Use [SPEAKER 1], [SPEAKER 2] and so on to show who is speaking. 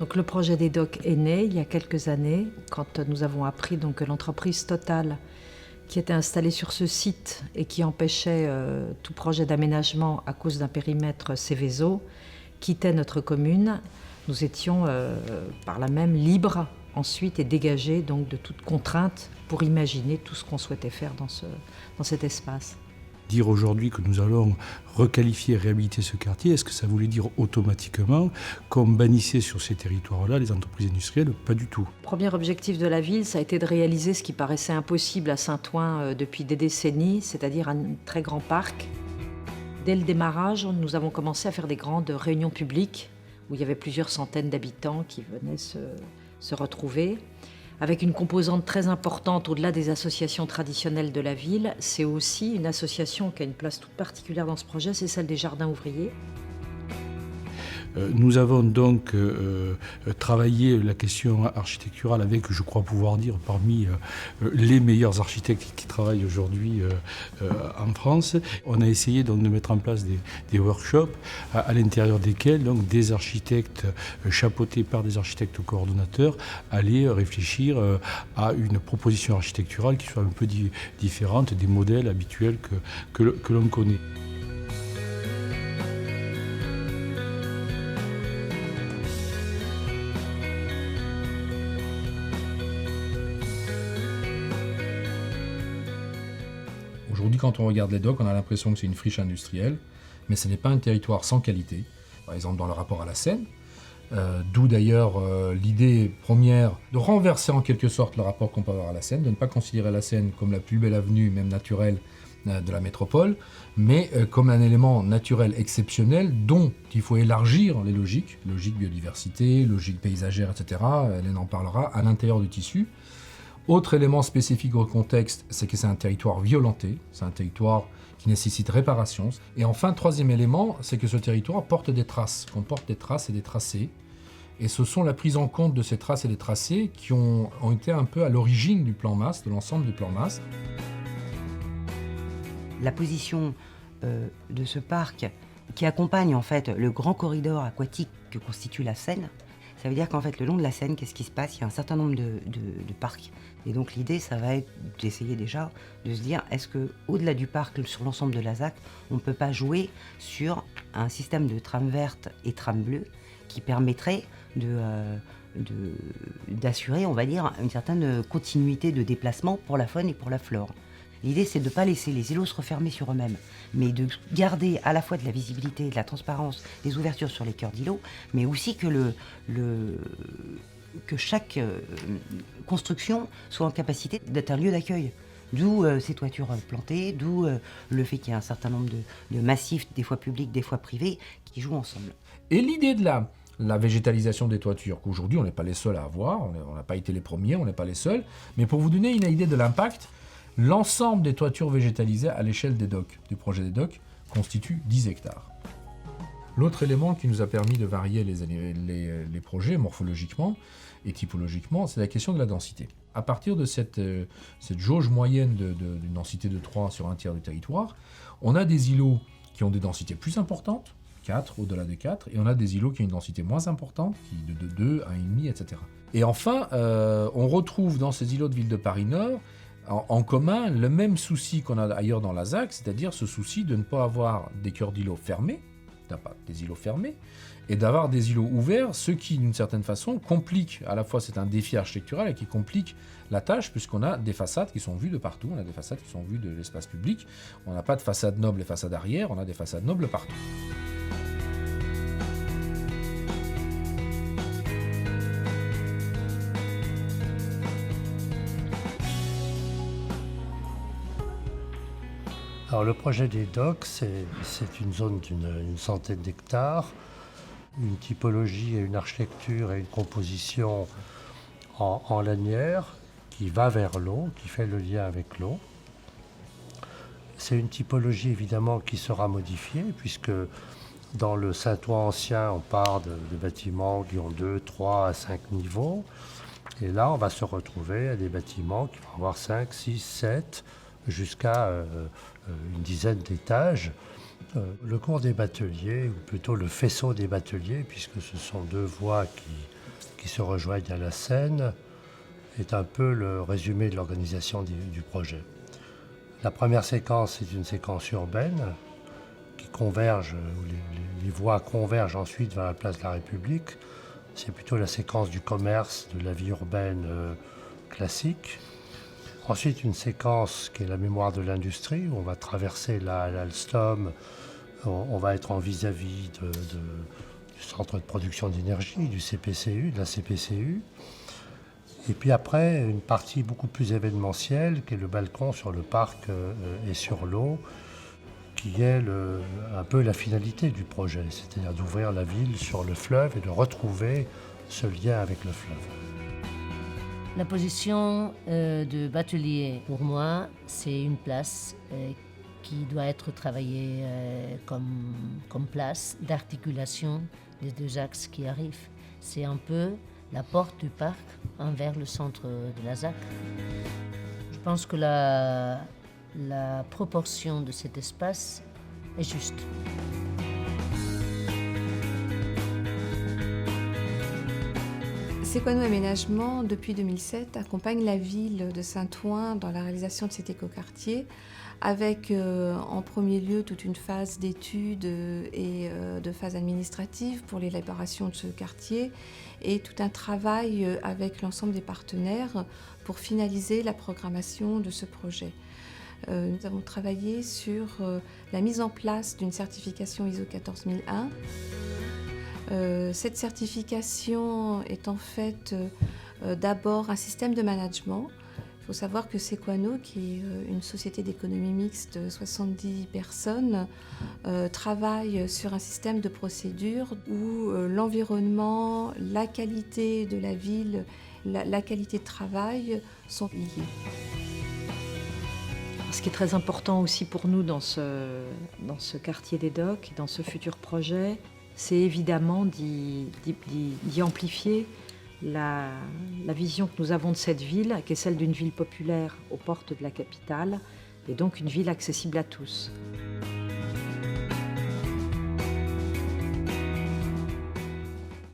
[SPEAKER 1] Donc le projet des docks est né il y a quelques années, quand nous avons appris donc, que l'entreprise Total, qui était installée sur ce site et qui empêchait tout projet d'aménagement à cause d'un périmètre Céveso, quittait notre commune. Nous étions par là même libres ensuite et dégagés donc, de toute contrainte pour imaginer tout ce qu'on souhaitait faire dans cet espace.
[SPEAKER 2] Dire aujourd'hui que nous allons requalifier et réhabiliter ce quartier, est-ce que ça voulait dire automatiquement qu'on bannissait sur ces territoires-là les entreprises industrielles? Pas du tout.
[SPEAKER 1] Le premier objectif de la ville, ça a été de réaliser ce qui paraissait impossible à Saint-Ouen depuis des décennies, c'est-à-dire un très grand parc. Dès le démarrage, nous avons commencé à faire des grandes réunions publiques où il y avait plusieurs centaines d'habitants qui venaient se retrouver. Avec une composante très importante au-delà des associations traditionnelles de la ville, c'est aussi une association qui a une place toute particulière dans ce projet, c'est celle des jardins ouvriers.
[SPEAKER 2] Nous avons donc travaillé la question architecturale avec, je crois pouvoir dire, parmi les meilleurs architectes qui travaillent aujourd'hui en France. On a essayé donc de mettre en place des workshops à l'intérieur desquels donc, des architectes chapeautés par des architectes coordonnateurs allaient réfléchir à une proposition architecturale qui soit un peu différente des modèles habituels que l'on connaît.
[SPEAKER 3] Aujourd'hui, quand on regarde les docks, on a l'impression que c'est une friche industrielle, mais ce n'est pas un territoire sans qualité. Par exemple, dans le rapport à la Seine, d'où d'ailleurs l'idée première de renverser en quelque sorte le rapport qu'on peut avoir à la Seine, de ne pas considérer la Seine comme la plus belle avenue, même naturelle, de la métropole, mais comme un élément naturel exceptionnel dont il faut élargir les logiques biodiversité, logique paysagère, etc. Hélène en parlera, à l'intérieur du tissu. Autre élément spécifique au contexte, c'est que c'est un territoire violenté, c'est un territoire qui nécessite réparation. Et enfin, troisième élément, c'est que ce territoire porte des traces, comporte des traces et des tracés. Et ce sont la prise en compte de ces traces et des tracés qui ont été un peu à l'origine du plan Masse, de l'ensemble du plan Masse.
[SPEAKER 4] La position de ce parc qui accompagne en fait le grand corridor aquatique que constitue la Seine, ça veut dire qu'en fait, le long de la Seine, qu'est-ce qui se passe? Il y a un certain nombre de parcs. Et donc l'idée, ça va être d'essayer déjà de se dire, est-ce qu'au-delà du parc, sur l'ensemble de la ZAC, on ne peut pas jouer sur un système de trame verte et trame bleue qui permettrait d'assurer, on va dire, une certaine continuité de déplacement pour la faune et pour la flore. L'idée, c'est de ne pas laisser les îlots se refermer sur eux-mêmes, mais de garder à la fois de la visibilité, de la transparence, des ouvertures sur les cœurs d'îlots, mais aussi que que chaque construction soit en capacité d'être un lieu d'accueil. D'où ces toitures plantées, d'où le fait qu'il y ait un certain nombre de massifs, des fois publics, des fois privés, qui jouent ensemble.
[SPEAKER 3] Et l'idée de la végétalisation des toitures, qu'aujourd'hui on n'est pas les seuls à avoir, on n'a pas été les premiers, on n'est pas les seuls, mais pour vous donner une idée de l'impact, l'ensemble des toitures végétalisées à l'échelle des docks, du projet des docks, constitue 10 hectares. L'autre élément qui nous a permis de varier les projets morphologiquement et typologiquement, c'est la question de la densité. À partir de cette jauge moyenne d'une densité de 3 sur un tiers du territoire, on a des îlots qui ont des densités plus importantes, 4, au-delà de 4, et on a des îlots qui ont une densité moins importante, qui de 2, 1,5, etc. Et enfin, on retrouve dans ces îlots de Ville de Paris-Nord en commun le même souci qu'on a ailleurs dans la ZAC, c'est-à-dire ce souci de ne pas avoir des cœurs d'îlots fermés, des îlots fermés, et d'avoir des îlots ouverts, ce qui, d'une certaine façon, complique, à la fois c'est un défi architectural et qui complique la tâche, puisqu'on a des façades qui sont vues de partout, on a des façades qui sont vues de l'espace public, on n'a pas de façade noble et façade arrière, on a des façades nobles partout.
[SPEAKER 5] Alors le projet des docks, c'est une zone d'une centaine d'hectares, une typologie et une architecture et une composition en lanière qui va vers l'eau, qui fait le lien avec l'eau. C'est une typologie évidemment qui sera modifiée puisque dans le Saint-Ouen ancien, on part de bâtiments qui ont 2, 3 à 5 niveaux. Et là, on va se retrouver à des bâtiments qui vont avoir 5, 6, 7, jusqu'à une dizaine d'étages. Le cours des bateliers, ou plutôt le faisceau des bateliers, puisque ce sont 2 voies qui qui se rejoignent à la Seine, est un peu le résumé de l'organisation du projet. La première séquence est une séquence urbaine qui converge, où les voies convergent ensuite vers la place de la République. C'est plutôt la séquence du commerce, de la vie urbaine classique. Ensuite, une séquence qui est la mémoire de l'industrie, où on va traverser l'Alstom, on va être en vis-à-vis du centre de production d'énergie, du CPCU, de la CPCU. Et puis après, une partie beaucoup plus événementielle, qui est le balcon sur le parc et sur l'eau, qui est un peu la finalité du projet, c'est-à-dire d'ouvrir la ville sur le fleuve et de retrouver ce lien avec le fleuve.
[SPEAKER 6] La position de Batelier, pour moi, c'est une place qui doit être travaillée comme place d'articulation des deux axes qui arrivent. C'est un peu la porte du parc envers le centre de la ZAC. Je pense que la proportion de cet espace est juste.
[SPEAKER 7] Sequano Aménagement, depuis 2007, accompagne la ville de Saint-Ouen dans la réalisation de cet écoquartier, avec en premier lieu toute une phase d'études et de phase administrative pour l'élaboration de ce quartier, et tout un travail avec l'ensemble des partenaires pour finaliser la programmation de ce projet. Nous avons travaillé sur la mise en place d'une certification ISO 14001. Cette certification est en fait d'abord un système de management. Il faut savoir que Sequano, qui est une société d'économie mixte de 70 personnes, travaille sur un système de procédure où l'environnement, la qualité de la ville, la qualité de travail sont liés.
[SPEAKER 1] Ce qui est très important aussi pour nous dans ce quartier des Docks, dans ce futur projet, c'est évidemment d'y amplifier la vision que nous avons de cette ville, qui est celle d'une ville populaire aux portes de la capitale, et donc une ville accessible à tous.